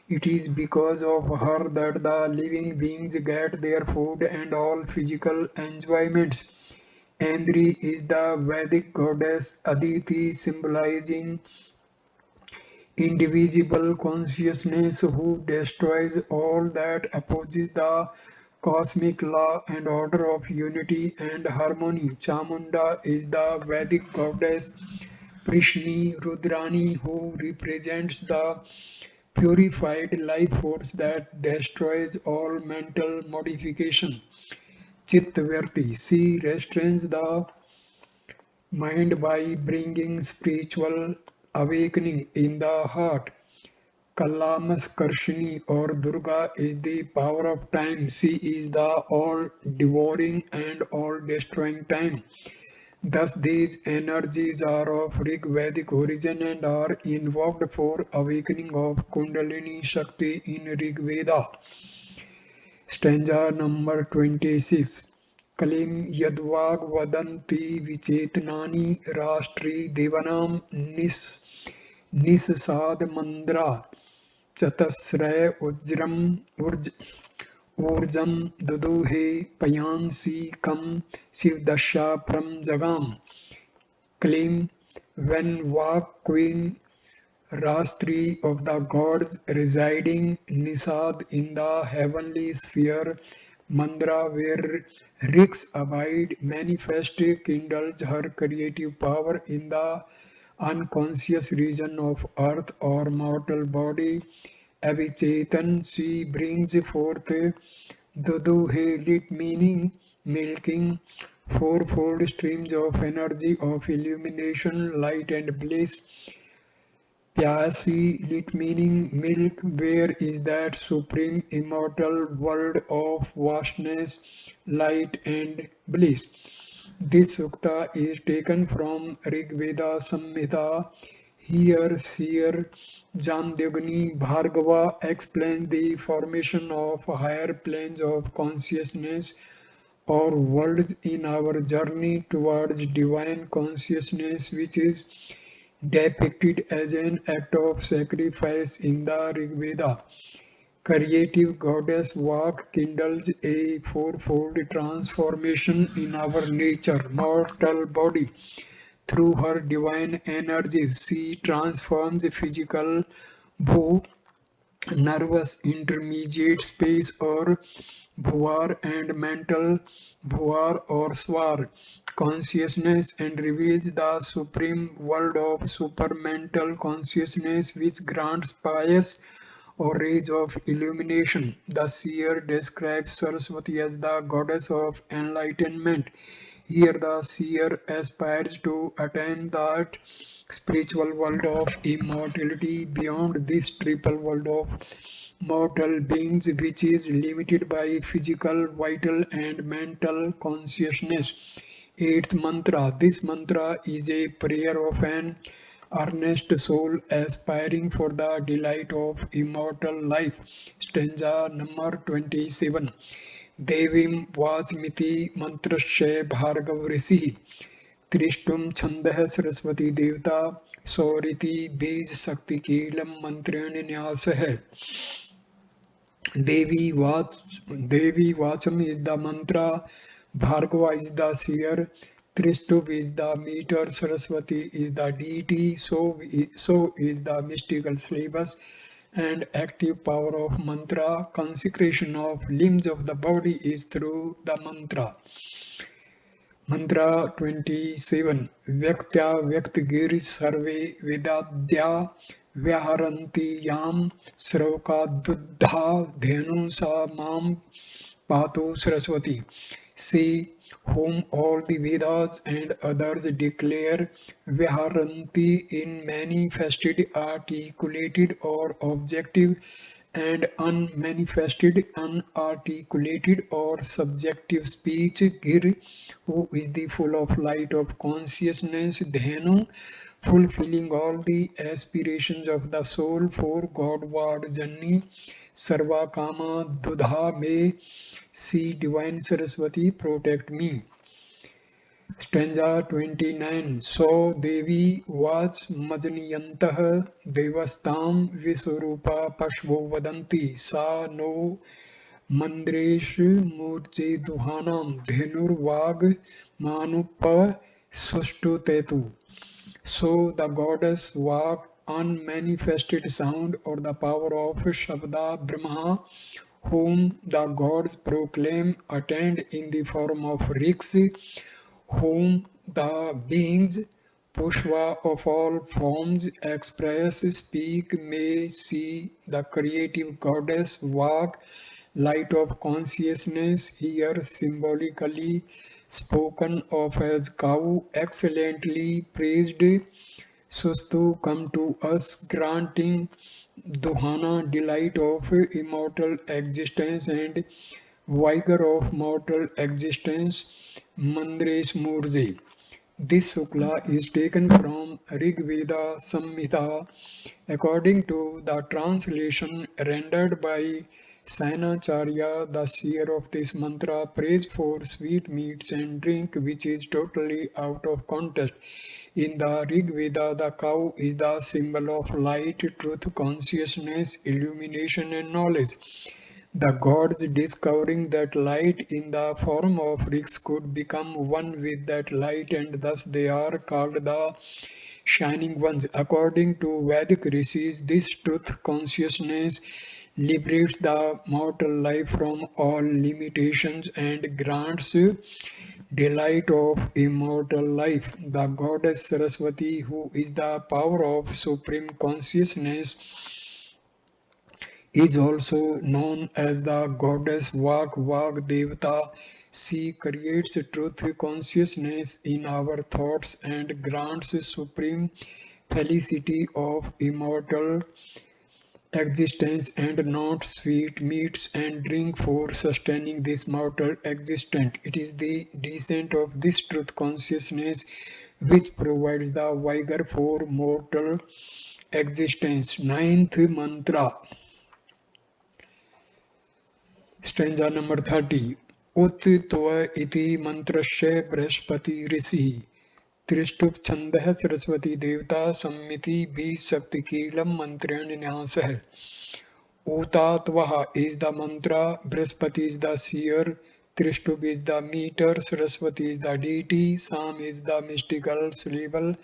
It is because of her that the living beings get their food and all physical enjoyments. Andri is the Vedic goddess Aditi, symbolizing indivisible consciousness who destroys all that opposes the cosmic law and order of unity and harmony. Chamunda is the Vedic goddess Prishni Rudrani who represents the purified life force that destroys all mental modification. Chittavirti, she restrains the mind by bringing spiritual awakening in the heart. Kalamaskarshini or Durga is the power of time. She is the all-devouring and all-destroying time. Thus these energies are of Rig Vedic origin and are invoked for awakening of Kundalini Shakti in Rig Veda. Stanza number 26. Kalim Yadvag Vadanti Vichetnani Rastri Devanam Nisasad Mandra Chatasraya Urjam Duduhe Payansi Kam Shivdasha Pram Jagam. Claim when Vak Queen Rastri of the gods residing Nisad in the heavenly sphere, Mandra where Riks abide, manifest kindles her creative power in the unconscious region of earth or mortal body. Avichetan, she brings forth Duduhe lit meaning milking fourfold streams of energy of illumination, light and bliss. Pyasi lit meaning milk, where is that supreme immortal world of vastness, light and bliss. This sukta is taken from Rig Veda Samhita. Here seer Jamdagni Bhargava explains the formation of higher planes of consciousness or worlds in our journey towards divine consciousness, which is depicted as an act of sacrifice in the Rig Veda. Creative goddess Vak kindles a fourfold transformation in our nature, mortal body. Through her divine energies, she transforms physical bhu, nervous intermediate space or bhuvar, and mental bhuvar or swar consciousness, and reveals the supreme world of supermental consciousness which grants pious or rays of illumination. The seer describes Sarasvati as the goddess of enlightenment. Here the seer aspires to attain that spiritual world of immortality beyond this triple world of mortal beings, which is limited by physical, vital and mental consciousness. Eighth mantra. This mantra is a prayer of an earnest soul aspiring for the delight of immortal life. Stanza number 27. Devim Vachmiti Mantrasya Bhargav Rishi Trishtum Chandah Saraswati Devta Sauriti Bij Sakti Kelam Mantran Nyas hai. Devi Vacham is the mantra, Bhargava is the seer, Tristubh is the meter, Saraswati is the deity, so is the mystical syllabus and active power of mantra. Consecration of limbs of the body is through the mantra. Mantra 27. Vyaktya Vyaktgir Sarve Vedadya Vyaharanti Yam Sravka Duddha Dhenu Sa Mam Patu Saraswati. See whom all the Vedas and others declare Vyaharanti in manifested, articulated or objective and unmanifested, unarticulated or subjective speech. Gir, who is the full of light of consciousness. Dhenu, fulfilling all the aspirations of the soul for Godward journey. Sarva Kama Dudha, may see Divine Saraswati protect me. Stanza 29. So Devi was Majniyantah Devastam Viswarupa Pashvo Vadanti Sa no Mandresh Murje Duhanam Dhenur Vag Manupa Sustu Tetu. So the goddess Vag, unmanifested sound or the power of Shabda Brahma, whom the gods proclaim, attend in the form of riks, whom the beings Pushva of all forms express, speak, may see the creative goddess Vag, light of consciousness, here symbolically spoken of as cow, excellently praised. Sustu, come to us, granting Duhana, delight of immortal existence and vigor of mortal existence. Mandresh Murje. This sukla is taken from Rig Veda Samhita according to the translation rendered by Sainacharya, the seer of this mantra. Praise for sweet meats and drink, which is totally out of context. In the Rig Veda, the cow is the symbol of light, truth, consciousness, illumination, and knowledge. The gods, discovering that light in the form of rigs could become one with that light, and thus they are called the shining ones. According to Vedic rishis, this truth consciousness liberates the mortal life from all limitations and grants delight of immortal life. The goddess Saraswati, who is the power of supreme consciousness, is also known as the goddess Vag Devata. She creates truth consciousness in our thoughts and grants supreme felicity of immortal existence, and not sweet meats and drink for sustaining this mortal existence. It is the descent of this truth consciousness which provides the vigor for mortal existence. Ninth mantra. Stanza number 30. Ut tva iti mantrasya brihaspati rishi. Trishtup chandah Saraswati devta sammiti bhi shakti kilam mantranyasah. Utatvaha is the mantra, Brihaspati is the seer, Trishtup is the meter, Saraswati is the deity, Sam is the mystical syllable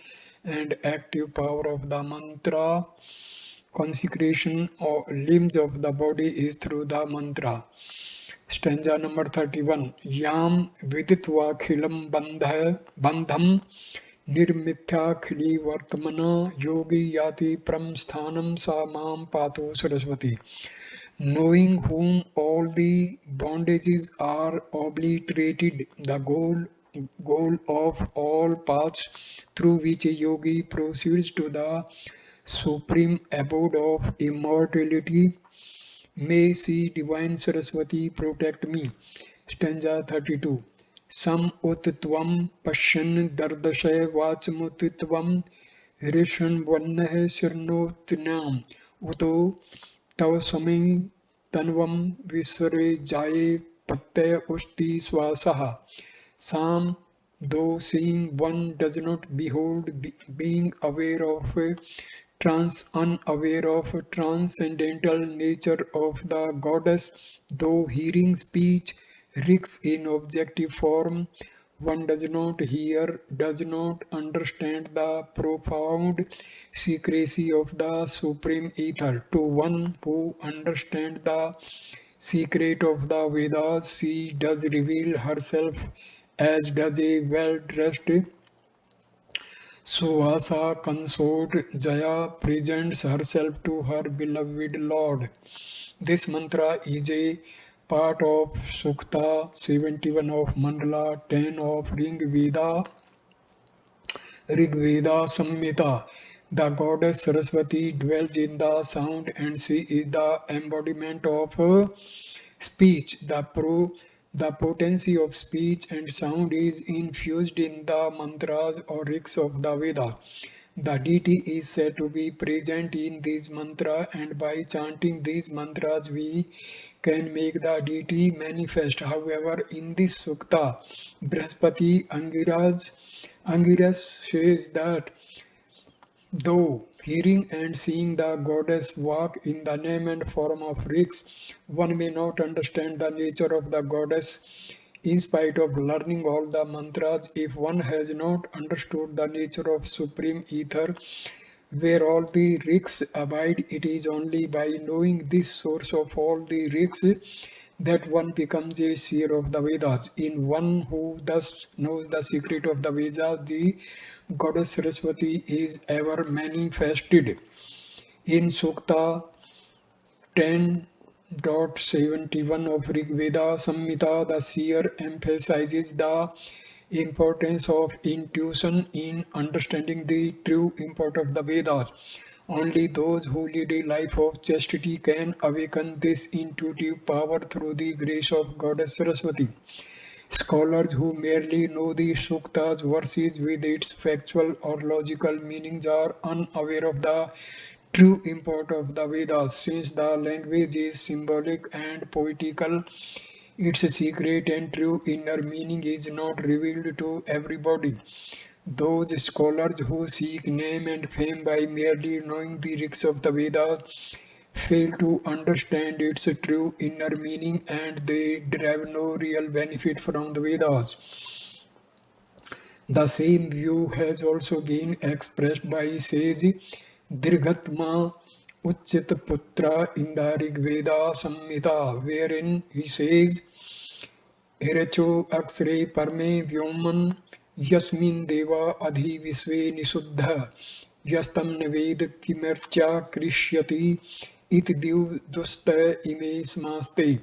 and active power of the mantra. Consecration of limbs of the body is through the mantra. Stanza number 31. Yam viditva khilam bandham nirmityakhili vartamana yogi yati pram sthanam sa mam patu Saraswati. Knowing whom all the bondages are obliterated, the goal of all paths through which a yogi proceeds to the supreme abode of immortality, may see Divine Saraswati protect me. Stanza 32. Sam utitvam pashyan dardashay vachmutitvam rishan vannah shirnotinam uto तव समिं तन्वं विश्वरे जाये प्रत्यय उष्टि स्वासः साम Though seeing one does not behold, being aware of unaware of transcendental nature of the goddess, though hearing speech risks in objective form, one does not hear, does not understand the profound secrecy of the supreme ether. To one who understands the secret of the Vedas, she does reveal herself as does a well-dressed Suvasa consort. Jaya presents herself to her beloved Lord. This mantra is a part of Sukta 71 of Mandala 10 of Rigveda Samhita. The goddess Sarasvati dwells in the sound and she is the embodiment of speech. The potency of speech and sound is infused in the mantras or rigs of the Veda. The deity is said to be present in these mantras, and by chanting these mantras, we can make the deity manifest. However, in this sukta, Brihaspati Angiras says that though hearing and seeing the goddess walk in the name and form of rigs, one may not understand the nature of the goddess. In spite of learning all the mantras, if one has not understood the nature of supreme ether, where all the rigs abide, it is only by knowing this source of all the rigs that one becomes a seer of the Vedas. In one who thus knows the secret of the Vedas, the goddess Saraswati is ever manifested. In Sukta 10.71 of Rig Veda Samhita, the seer emphasizes the importance of intuition in understanding the true import of the Vedas. Only those who lead a life of chastity can awaken this intuitive power through the grace of Goddess Saraswati. Scholars who merely know the Suktas verses with its factual or logical meanings are unaware of the true import of the Vedas. Since the language is symbolic and poetical, its secret and true inner meaning is not revealed to everybody. Those scholars who seek name and fame by merely knowing the rigs of the Vedas fail to understand its true inner meaning, and they derive no real benefit from the Vedas. The same view has also been expressed by sage Dirghatma Uchchitputra in the Rig Veda Samhita, wherein he says, Hiracho Aksre Parme Vyoman Yasmin Deva Adhi Visve Nisudha Yastam Naved Kimercha Krishyati It Div Dusta Ime Smaste.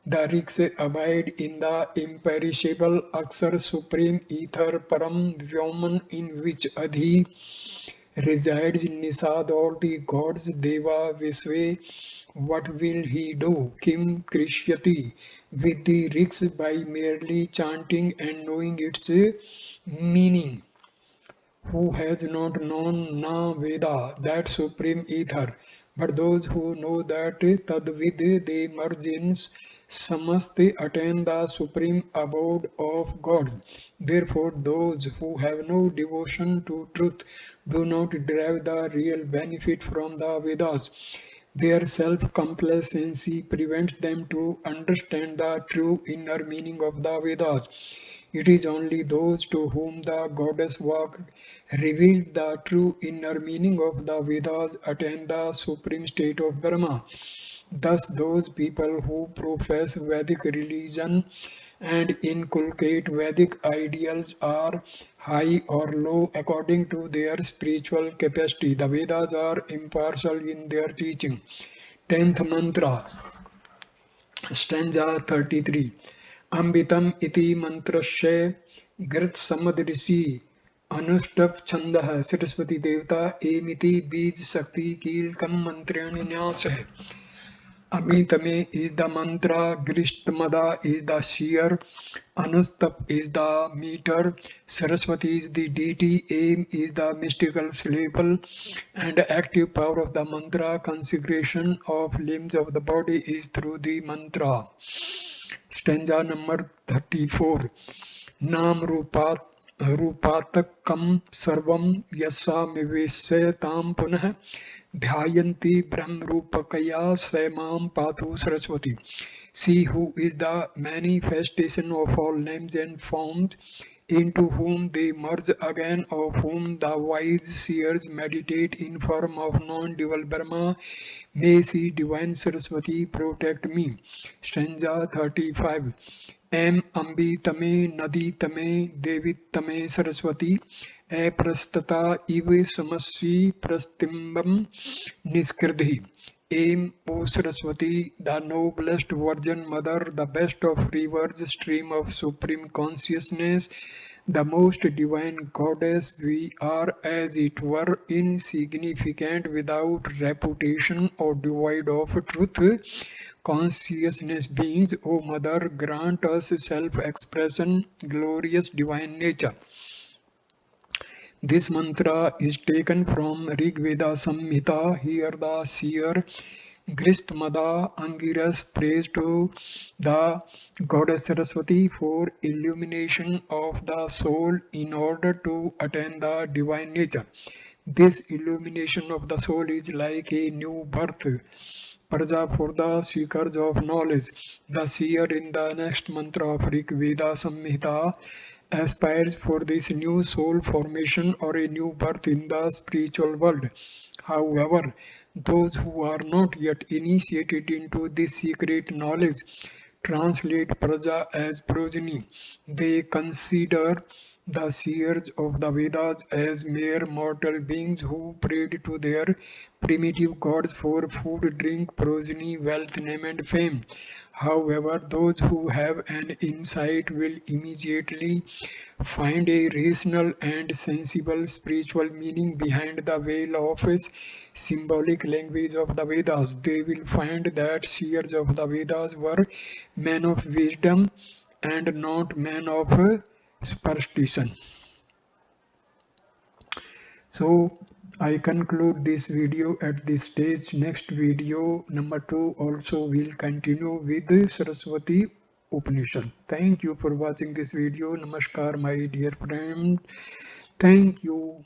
The rigs abide in the imperishable Aksar Supreme Ether Param Vyoman, in which Adhi resides Nisad, all the gods Deva Visve. What will he do? Kim Krishyati with the rigs by merely chanting and knowing its meaning. Who has not known Na Veda, that supreme ether, but those who know that Tadvid they merge in Samasti attain the supreme abode of God. Therefore, those who have no devotion to truth do not derive the real benefit from the Vedas. Their self-complacency prevents them to understand the true inner meaning of the Vedas. It is only those to whom the goddess work reveals the true inner meaning of the Vedas attain the supreme state of Brahma. Thus, those people who profess Vedic religion and inculcate Vedic ideals are high or low according to their spiritual capacity. The Vedas are impartial in their teaching. 10th mantra, stanza 33. Ambitam iti mantrasya grit samadrisi अनुष्टप छंद सरस्वती देवता एमिति बीज शक्ति कीलकम मंत्रेण न्यास है. Amitame is the mantra, Grishtamada is the seer, Anustap is the meter, Saraswati is the deity, Aim is the mystical syllable, and the active power of the mantra, consecration of limbs of the body is through the mantra. Stanza number 34. नाम रूपात्मकं सर्वं यस्सामिवेश्यतां पुनः ध्यायन्ति ब्रह्मरूपकया स्वयं पातु Saraswati. She who is the manifestation of all names and forms, into whom they merge again, of whom the wise seers meditate in form of non-dual Brahma, may she divine Saraswati protect me. Stanza 35. Am Ambi Tame Nadi Tame Devi Tame Saraswati Aprastata Iv Samasvi Prastimbam Niskridhi. Aim, O Saraswati, the noblest Virgin Mother, the best of rivers, stream of supreme consciousness, the most divine goddess, we are as it were insignificant, without reputation or devoid of truth. Consciousness beings, O Mother, grant us self-expression, glorious divine nature. This mantra is taken from Rig Veda Samhita. Here the seer Gristmada Angiras prays to the goddess Saraswati for illumination of the soul in order to attain the divine nature. This illumination of the soul is like a new birth. Praja for the seekers of knowledge. The seer in the next mantra of Rig Veda Samhita aspires for this new soul formation or a new birth in the spiritual world. However, those who are not yet initiated into this secret knowledge translate praja as progeny. They consider the seers of the Vedas as mere mortal beings who prayed to their primitive gods for food, drink, progeny, wealth, name, and fame. However, those who have an insight will immediately find a rational and sensible spiritual meaning behind the veil of symbolic language of the Vedas. They will find that seers of the Vedas were men of wisdom and not men of superstition. So I conclude this video at this stage. Next video number 2 also will continue with Sarasvati Upanishad. Thank you for watching this video. Namaskar my dear friend. Thank you.